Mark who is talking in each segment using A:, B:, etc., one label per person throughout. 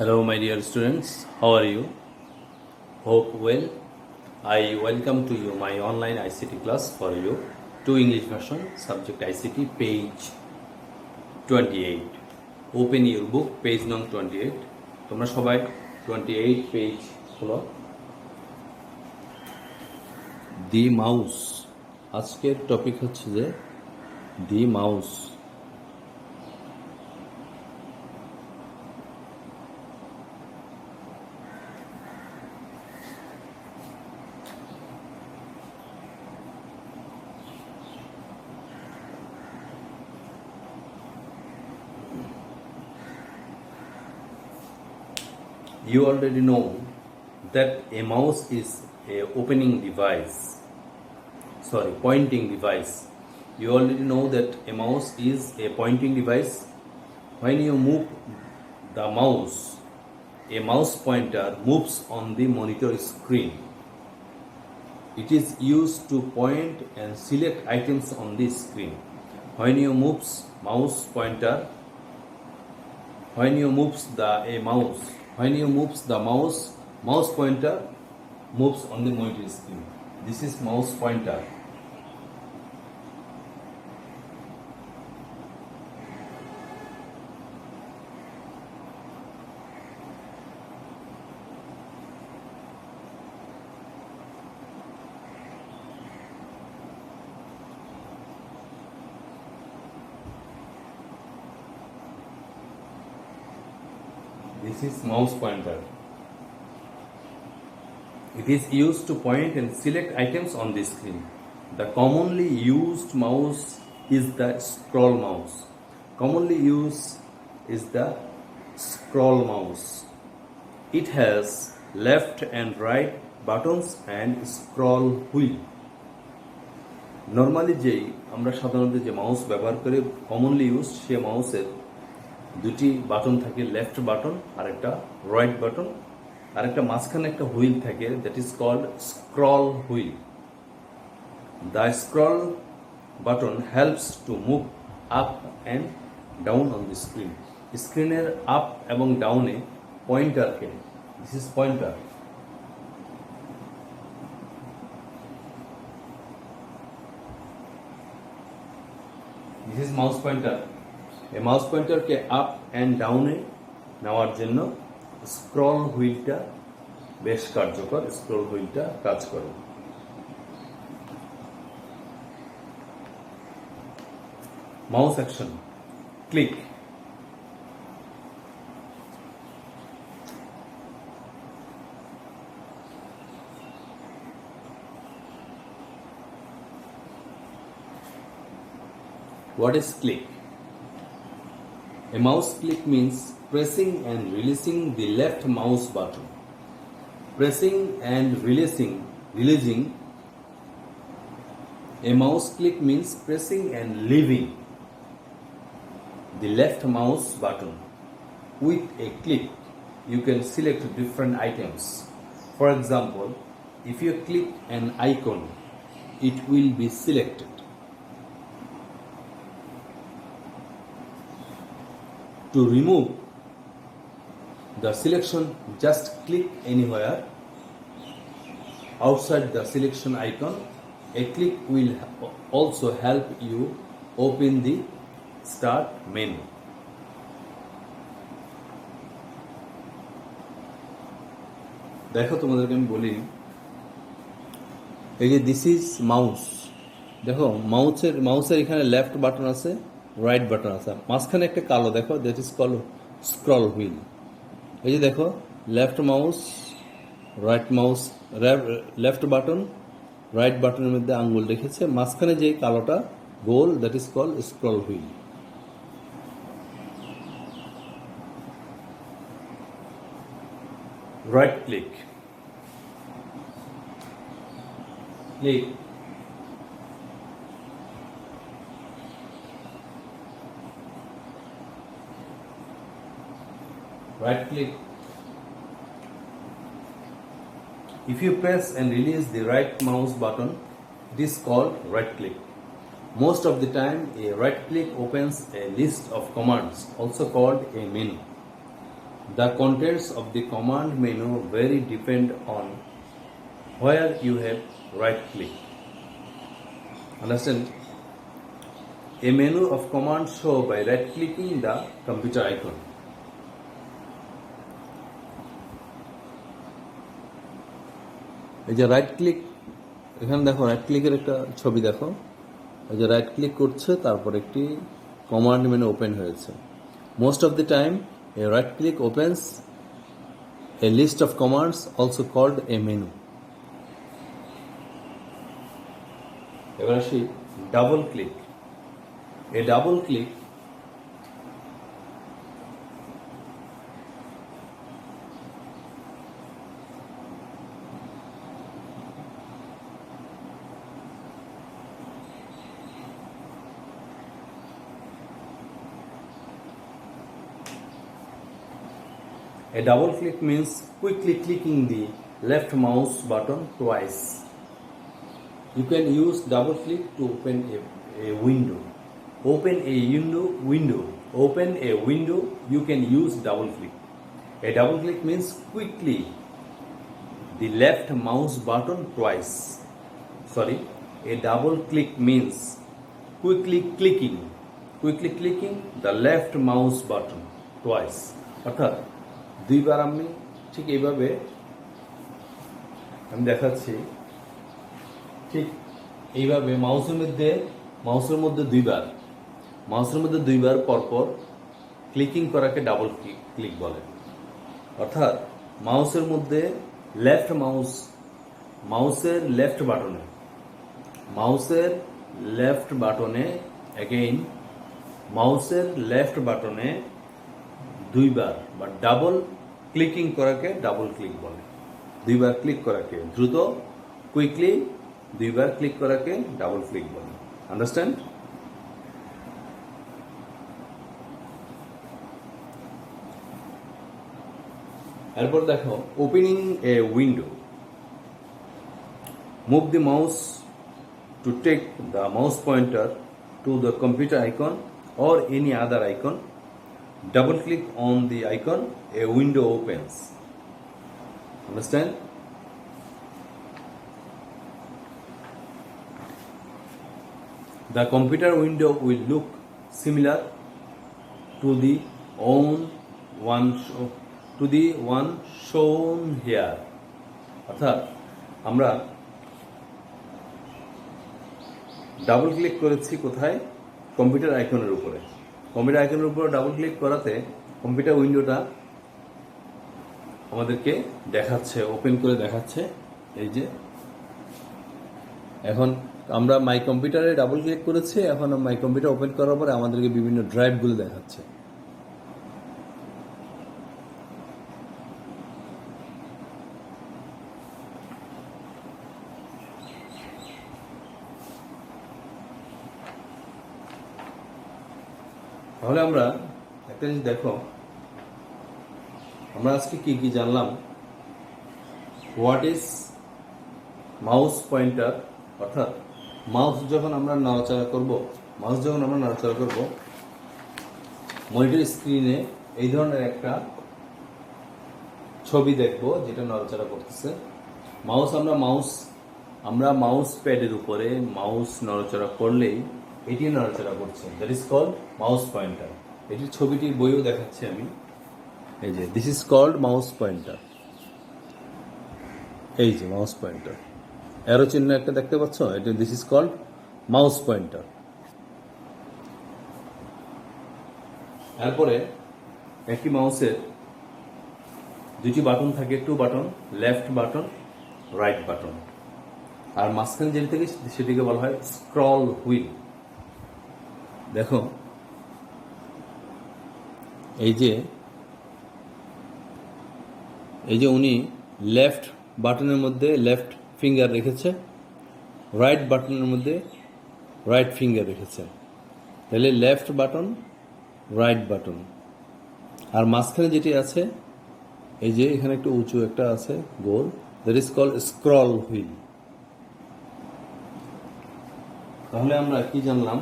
A: Hello, my dear students. How are you? Hope well. I welcome to you my online ICT class for you. To English version, subject ICT, page 28. Open your book, page number 28. তোমরা সবাই 28 page হলো দি mouse. আজকের topic হচ্ছে যে দি mouse. You already know that a mouse is a pointing device. You already know that a mouse is a pointing device. When you move the mouse, a mouse pointer moves on the monitor screen. It is used to point and select items on the screen. When you moves the mouse pointer moves on the monitor screen. This is mouse pointer. This is mouse pointer. It is used to point and select items on the screen. The commonly used mouse is the scroll mouse. It has left and right buttons and scroll wheel. Normally যেই আমরা সাধারণত যে mouse ব্যবহার করে commonly used সে মাউসের দুটি button থাকে, left button আর একটা রাইট বাটন, আর একটা মাঝখানে একটা হুইল থাকে, that is called scroll wheel. The scroll button helps to move up and down on the screen. স্ক্রিনের আপ এবং ডাউনে পয়েন্টারকে, this is pointer. This is mouse pointer. এই মাউস পয়েন্টারকে আপ অ্যান্ড ডাউনে নেওয়ার জন্য স্ক্রল হুইলটা বেশ কার্যকর। স্ক্রল হুইলটা কাজ করে। Mouse action, click, what is click? A mouse click means pressing and releasing the left mouse button. A mouse click means pressing and leaving the left mouse button. With a click, you can select different items. For example, if you click an icon, it will be selected. To remove the selection, just click anywhere outside the selection icon. A click will also help you open the start menu. দেখো তোমাদেরকে আমি বলি, এই যে this is mouse. দেখো মাউসের এখানে left button আছে, রাইট বাটন আছে, মাঝখানে একটা কালো দেখো, that is call scroll wheel. এই যে দেখো লেফট বাটন রাইট বাটনের মধ্যে আঙ্গুল রেখেছে, মাঝখানে যে কালোটা গোল, that is call scroll wheel. Right click, right click. If you press and release the right mouse button, it is called right click. Most of the time, a right click opens a list of commands, also called a menu. The contents of the command menu very depend on where you have right click. Understand? A menu of commands show by right clicking the computer icon. এই যে right click, এখানে দেখো right ক্লিকের একটা ছবি দেখো, এই যে right click করছে তারপর একটি কমান্ড মেনু ওপেন হয়েছে। Most of the time a right click opens a list of commands also called a menu. এবার আসি double click. A double click A double click means quickly clicking the left mouse button twice. You can use double click to open a window. Open a window. Open a window, you can use double click. A double click means quickly the left mouse button twice. Sorry, a double click means quickly clicking the left mouse button twice. অর্থাৎ দুইবার আমি ঠিক এইভাবে আমি দেখাচ্ছি, ঠিক এইভাবে মাউসের মধ্যে দুইবার পরপর ক্লিকিং করাকে ডাবল ক্লিক বলে। অর্থাৎ মাউসের মধ্যে মাউসের লেফট বাটনে দুইবার বা ডাবল ক্লিকিং করাকে ডাবল ক্লিক বলে। দুইবার ক্লিক করাকে দ্রুত কুইকলি দুইবার ক্লিক করাকে ডাবল ক্লিক বলে। আন্ডারস্ট্যান্ড? এরপর দেখো opening a window. Move the mouse to take the mouse pointer to the computer icon or any other icon. Double click on the icon, a window opens. Understand? The computer window will look similar to the one shown here. অর্থাৎ আমরা double click করেছি কোথায়? Computer আইকনের উপরে। Computer আইকনের উপর double click করাতে computer উইন্ডোটা আমাদেরকে দেখাচ্ছে, ওপেন করে দেখাচ্ছে। এই যে এখন আমরা মাই কম্পিউটারে ডাবল ক্লিক করেছি, এখন মাই কম্পিউটার ওপেন করার পরে আমাদেরকে বিভিন্ন ড্রাইভগুলো দেখাচ্ছে। তাহলে আমরা একটা জিনিস দেখো, আমরা আজকে কি কি জানলাম। হোয়াট ইজ মাউস পয়েন্টার, অর্থাৎ মাউস যখন আমরা নাড়াচাড়া করব মনিটর স্ক্রিনে এই ধরনের একটা ছবি দেখব যেটা নাড়াচাড়া করতেছে। আমরা মাউস প্যাডের উপরে মাউস নাড়াচাড়া করলেই এটি নাড়াচাড়া করছে, that is called mouse pointer. এটির ছবিটি বইও দেখাচ্ছি আমি। এই যে this is called mouse pointer. এই যে মাউস পয়েন্টার, অ্যারো চিহ্ন একটা দেখতে পাচ্ছ, এটা this is called mouse pointer. এরপরে একটি মাউসের দুটি বাটন থাকে, two button, left button, right button. আর মাঝখানে যেটি থাকে সেটিকে বলা হয় স্ক্রল হুইল। দেখো এই যে উনি লেফট বাটনের মধ্যে লেফট ফিঙ্গার রেখেছে, রাইট বাটনের মধ্যে রাইট ফিঙ্গার রেখেছে। তাহলে লেফট বাটন, রাইট বাটন। আর মাঝখানে যেটি আছে এই যে এখানে একটু উঁচু একটা আছে গোল, that is called scroll wheel. তাহলে আমরা কি জানলাম?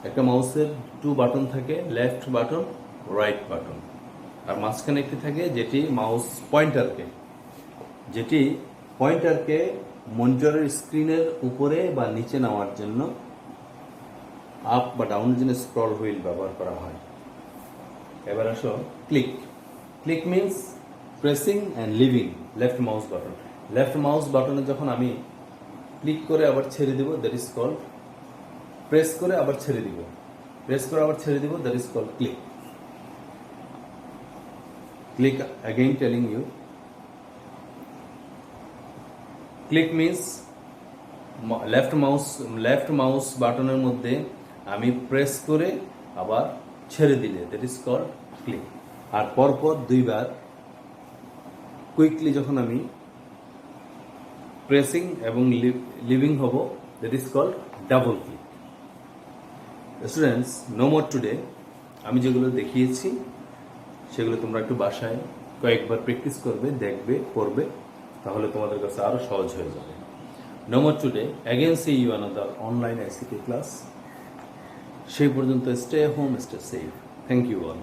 A: একটা মাউসের টু বাটন থাকে, লেফট বাটন, রাইট বাটন। আর মাঝখানে একটি থাকে যেটি মাউস পয়েন্টারকে মনিটরের স্ক্রিনের উপরে বা নিচে নেওয়ার জন্য আপ বা ডাউনের জন্য স্ক্রল হুইল ব্যবহার করা হয়। এবার আসো click means pressing and living left mouse button. Left mouse বাটনে যখন আমি ক্লিক করে আবার ছেড়ে দিব, দ্যাট ইজ কল্ড প্রেস করে আবার ছেড়ে দিব, that is called click again telling you click means left mouse বাটনের মধ্যে আমি প্রেস করে আবার ছেড়ে দিলে দ্যাট ইজ কল্ড ক্লিক। আর পরপর দুইবার কুইকলি যখন আমি প্রেসিং এবং লিভিং হব, that is called double click. Students, no more today. আমি যেগুলো দেখিয়েছি সেগুলো তোমরা একটু বাসায় কয়েকবার প্র্যাকটিস করবে, দেখবে, পড়বে, তাহলে তোমাদের কাছে আরো সহজ হয়ে যাবে। No more today, again see you another online ICT class. সেই পর্যন্ত stay home, stay safe. Thank you all.